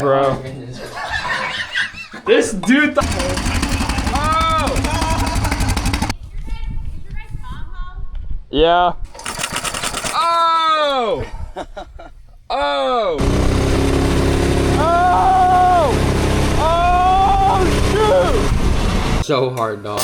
bro. This dude Oh! Yeah. Oh! Oh! Oh! Oh! Shoot! So hard, dog.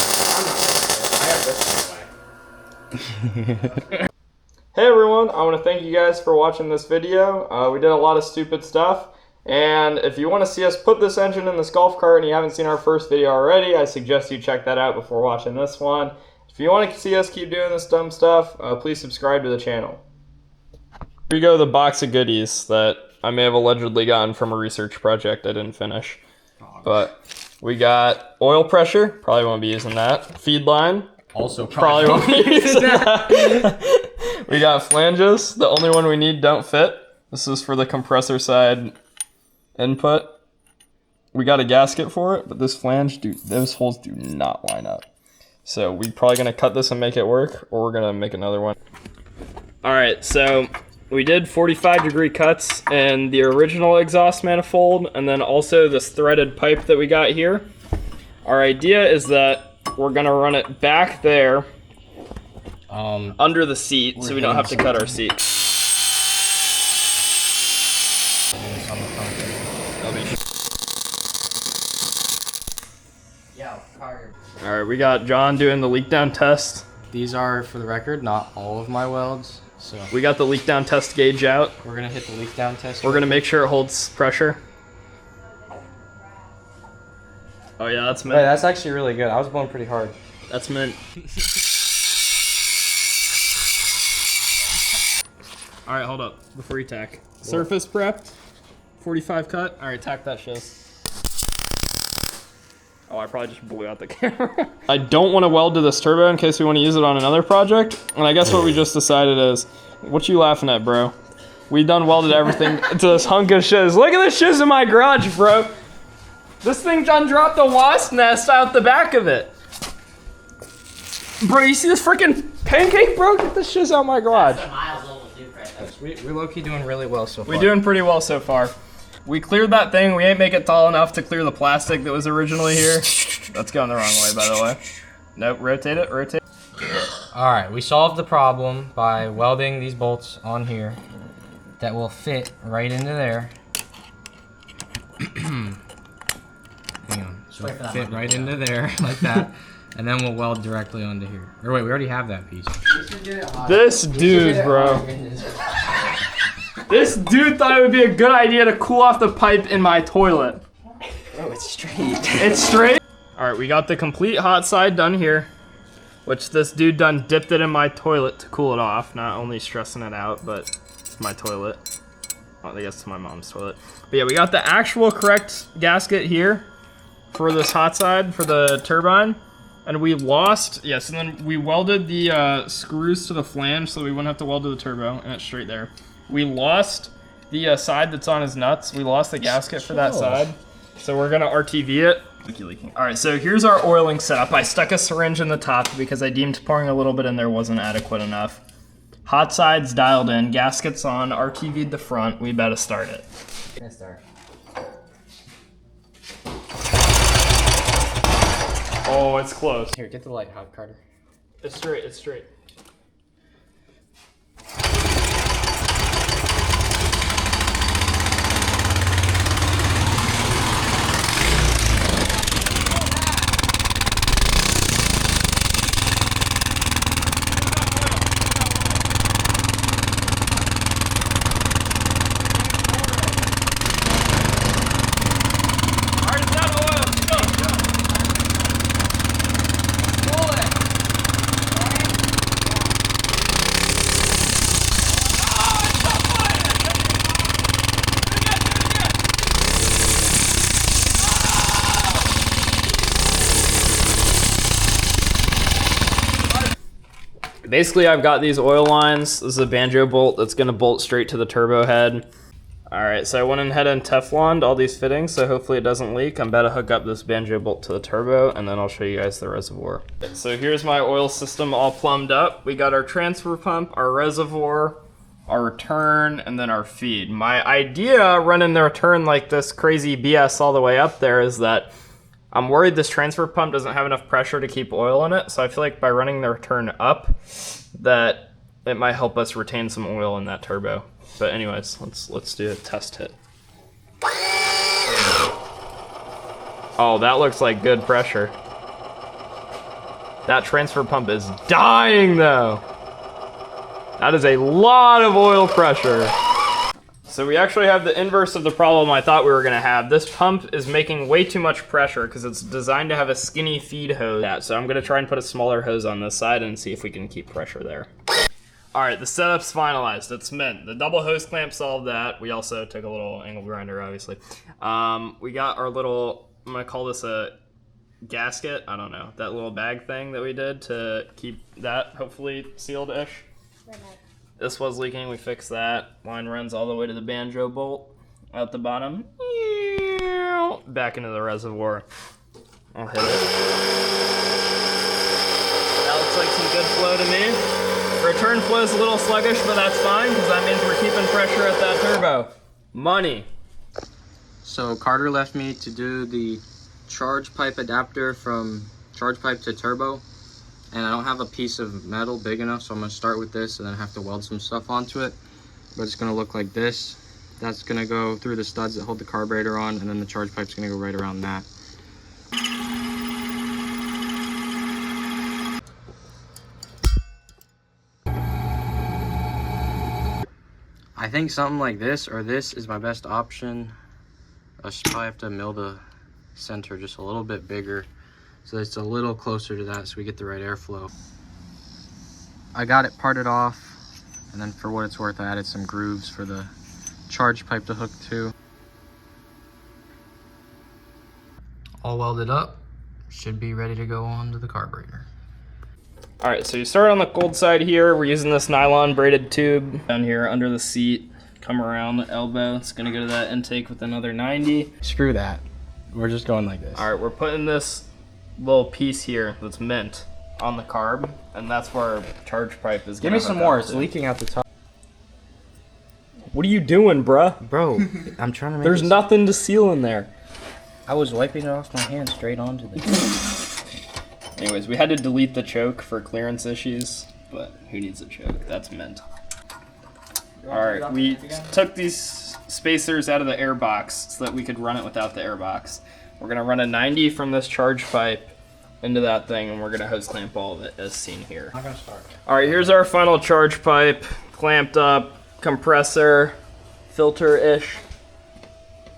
Hey everyone, I want to thank you guys for watching this video. We did a lot of stupid stuff, and if you want to see us put this engine in this golf cart and you haven't seen our first video already, I suggest you check that out before watching this one. If you want to see us keep doing this dumb stuff, please subscribe to the channel. Here you go, the box of goodies that I may have allegedly gotten from a research project I didn't finish. But we got oil pressure, probably won't be using that. Feed line, also probably won't be using that. We got flanges, the only one we need don't fit. This is for the compressor side input. We got a gasket for it, but this flange, dude, those holes do not line up. So we're probably gonna cut this and make it work, or we're gonna make another one. All right, so we did 45-degree cuts in the original exhaust manifold, and then also this threaded pipe that we got here. Our idea is that we're gonna run it back there, under the seat, so we don't have to cut our seat. Alright, we got John doing the leak down test. These are, for the record, not all of my welds. So we got the leak down test gauge out. We're gonna hit the leak down test. We're gonna make sure it holds pressure. Oh yeah, that's mint. Hey, that's actually really good. I was blowing pretty hard. That's mint. Alright, hold up. Before you tack. What? Surface prepped. 45 cut. Alright, tack that shit. Oh, I probably just blew out the camera. I don't want to weld to this turbo in case we want to use it on another project. And I guess what we just decided is, what you laughing at, bro? We done welded everything to this hunk of shiz. Look at the shiz in my garage, bro. This thing done dropped a wasp nest out the back of it. Bro, you see this freaking pancake, bro? Get this shiz out my garage. We're low-key doing really well so far. We're doing pretty well so far. We cleared that thing. We ain't make it tall enough to clear the plastic that was originally here. That's going the wrong way, by the way. Nope, rotate it, rotate it. Alright, we solved the problem by welding these bolts on here that will fit right into there. Hang on. So fit right into there, like that. And then we'll weld directly onto here. Or wait, we already have that piece. This dude, bro. This dude thought it would be a good idea to cool off the pipe in my toilet. Oh, it's straight. It's straight? Alright, we got the complete hot side done here, which this dude done dipped it in my toilet to cool it off. Not only stressing it out, but it's my toilet. Oh, I guess it's my mom's toilet. But yeah, we got the actual correct gasket here for this hot side, for the turbine. And we lost, yes, and then we welded the screws to the flange so we wouldn't have to weld to the turbo, and it's straight there. We lost the side that's on his nuts. We lost the gasket for that side. So we're gonna RTV it. All right, so here's our oiling setup. I stuck a syringe in the top because I deemed pouring a little bit in there wasn't adequate enough. Hot side's dialed in, gasket's on, RTV'd the front. We better start it. Oh, it's close. Here, get the light, Hot Carter. It's straight, it's straight. Basically, I've got these oil lines. This is a banjo bolt that's gonna bolt straight to the turbo head. All right, so I went ahead and Tefloned all these fittings, so hopefully it doesn't leak. I'm about to hook up this banjo bolt to the turbo, and then I'll show you guys the reservoir. So here's my oil system all plumbed up. We got our transfer pump, our reservoir, our return, and then our feed. My idea running the return like this crazy BS all the way up there is that I'm worried this transfer pump doesn't have enough pressure to keep oil in it, so I feel like by running the return up, that it might help us retain some oil in that turbo. But anyways, let's do a test hit. Oh, that looks like good pressure. That transfer pump is dying though. That is a lot of oil pressure. So we actually have the inverse of the problem I thought we were gonna have. This pump is making way too much pressure because it's designed to have a skinny feed hose. So I'm gonna try and put a smaller hose on this side and see if we can keep pressure there. All right, the setup's finalized. It's mint. The double hose clamp solved that. We also took a little angle grinder, obviously. We got our little, I'm gonna call this a gasket. I don't know, that little bag thing that we did to keep that hopefully sealed-ish. This was leaking, we fixed that. Line runs all the way to the banjo bolt out the bottom. Back into the reservoir. I'll hit it. That looks like some good flow to me. Return flow is a little sluggish, but that's fine because that means we're keeping pressure at that turbo. Money. So Carter left me to do the charge pipe adapter from charge pipe to turbo. And I don't have a piece of metal big enough, so I'm gonna start with this and then have to weld some stuff onto it. But it's gonna look like this. That's gonna go through the studs that hold the carburetor on, and then the charge pipe's gonna go right around that. I think something like this or this is my best option. I should probably have to mill the center just a little bit bigger, so it's a little closer to that so we get the right airflow. I got it parted off, and then for what it's worth, I added some grooves for the charge pipe to hook to. All welded up, should be ready to go on to the carburetor. All right, so you start on the cold side here. We're using this nylon braided tube down here under the seat. Come around the elbow. It's gonna go to that intake with another 90. Screw that. We're just going like this. All right, we're putting this little piece here that's mint on the carb, and that's where our charge pipe is. Give me some more. It's leaking out the top. What are you doing, bruh? Bro, I'm trying to make There's nothing to seal in there. I was wiping it off my hand straight onto this. Anyways, we had to delete the choke for clearance issues, but who needs a choke? That's mint. All right, we took these spacers out of the air box so that we could run it without the air box. We're gonna run a 90 from this charge pipe into that thing, and we're gonna hose clamp all of it as seen here. I'm gonna start. All right, here's our final charge pipe, clamped up, compressor, filter-ish,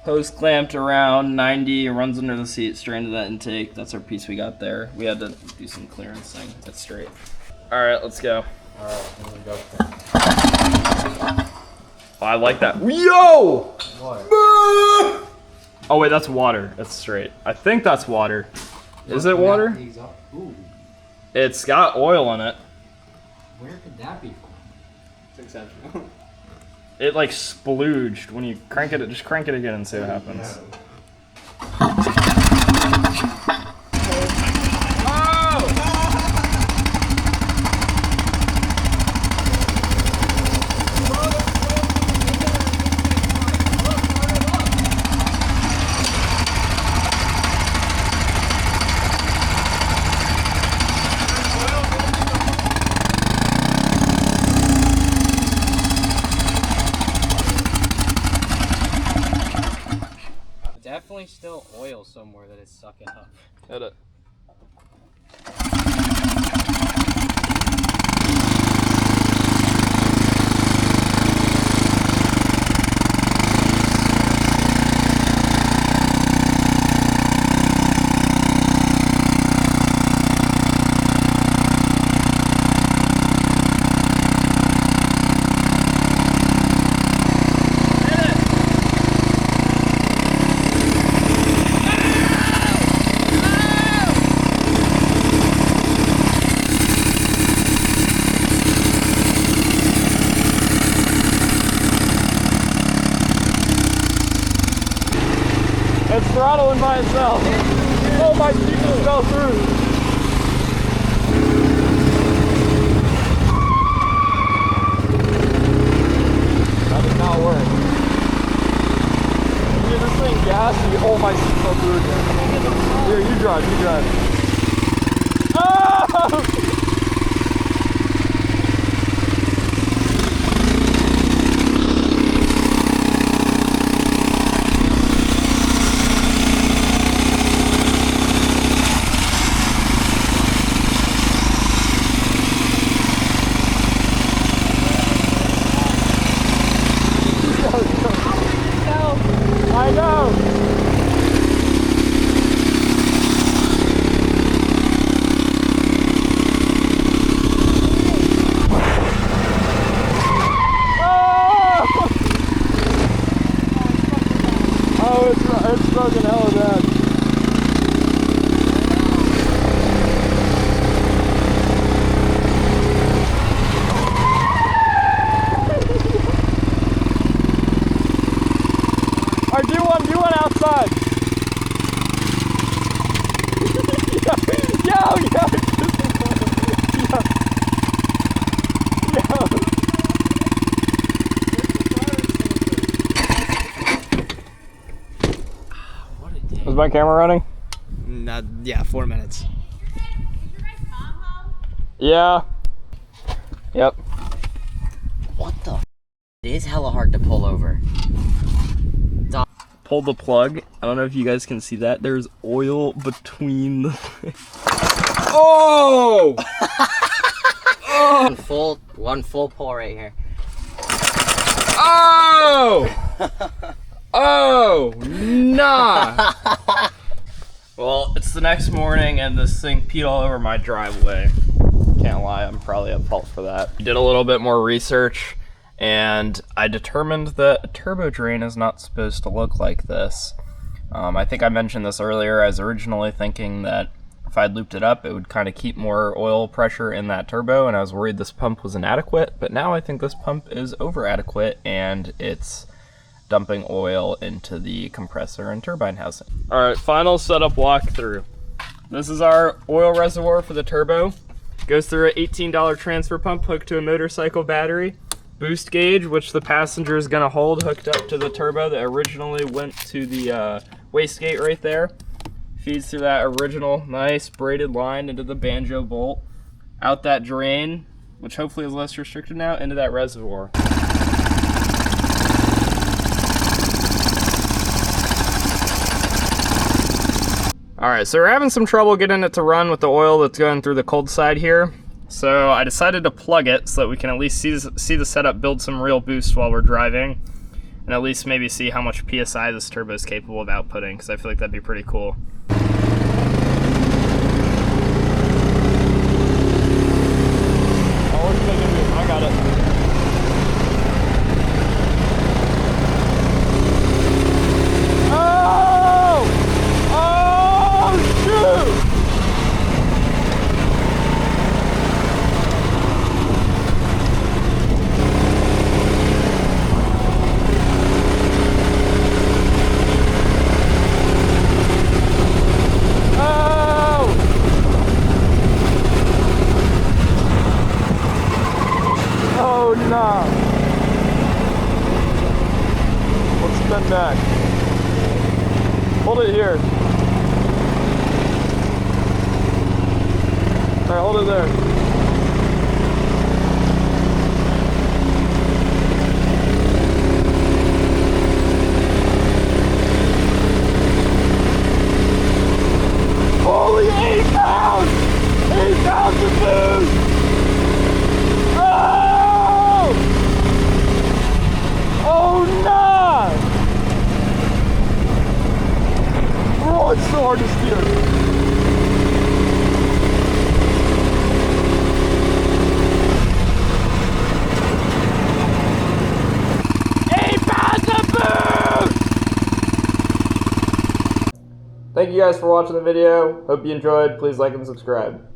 hose clamped around 90, it runs under the seat straight into that intake. That's our piece we got there. We had to do some clearance thing. That's straight. All right, let's go. All right, I'm gonna go. Oh, I like that. Yo! What? Oh wait, that's water. That's straight. I think that's water. Is it water? Ooh, It's got oil in it. where could that be from? It's exceptional. It like splooged when you crank it. Just crank it again and see what happens. Definitely still oil somewhere that it's sucking up. Hit it. It's throttling by itself. Oh, my feet just fell through. pull my seatbelt through again. Here, you drive, you drive. Oh! I know. Oh, it's fucking hella bad. Alright, do one outside. Yo. Was my camera running? Yeah, 4 minutes. Yeah. Yep. What the f? It is hella hard to pull over. Pull the plug. I don't know if you guys can see that. There's oil between the... Oh! Oh! One full pull right here. Oh! Oh! Nah! Well, it's the next morning and this thing peed all over my driveway. Can't lie, I'm probably at fault for that. Did a little bit more research and I determined that a turbo drain is not supposed to look like this. I think I mentioned this earlier. I was originally thinking that if I'd looped it up, it would kind of keep more oil pressure in that turbo, and I was worried this pump was inadequate, but now I think this pump is over adequate and it's dumping oil into the compressor and turbine housing. All right, final setup walkthrough. This is our oil reservoir for the turbo. Goes through an $18 transfer pump hooked to a motorcycle battery. Boost gauge, which the passenger is gonna hold, hooked up to the turbo that originally went to the wastegate right there. Feeds through that original nice braided line into the banjo bolt. Out that drain, which hopefully is less restricted now, into that reservoir. Alright, so we're having some trouble getting it to run with the oil that's going through the cold side here. So I decided to plug it so that we can at least see the setup build some real boost while we're driving. And at least maybe see how much PSI this turbo is capable of outputting, because I feel like that'd be pretty cool. Oh, what's taking me? I got it. Nah. Let's spin back. Hold it here. Alright, hold it there. Holy 8 pounds! 8 pounds of food! Oh no! Oh, it's so hard to steer. Thank you guys for watching the video. Hope you enjoyed. Please like and subscribe.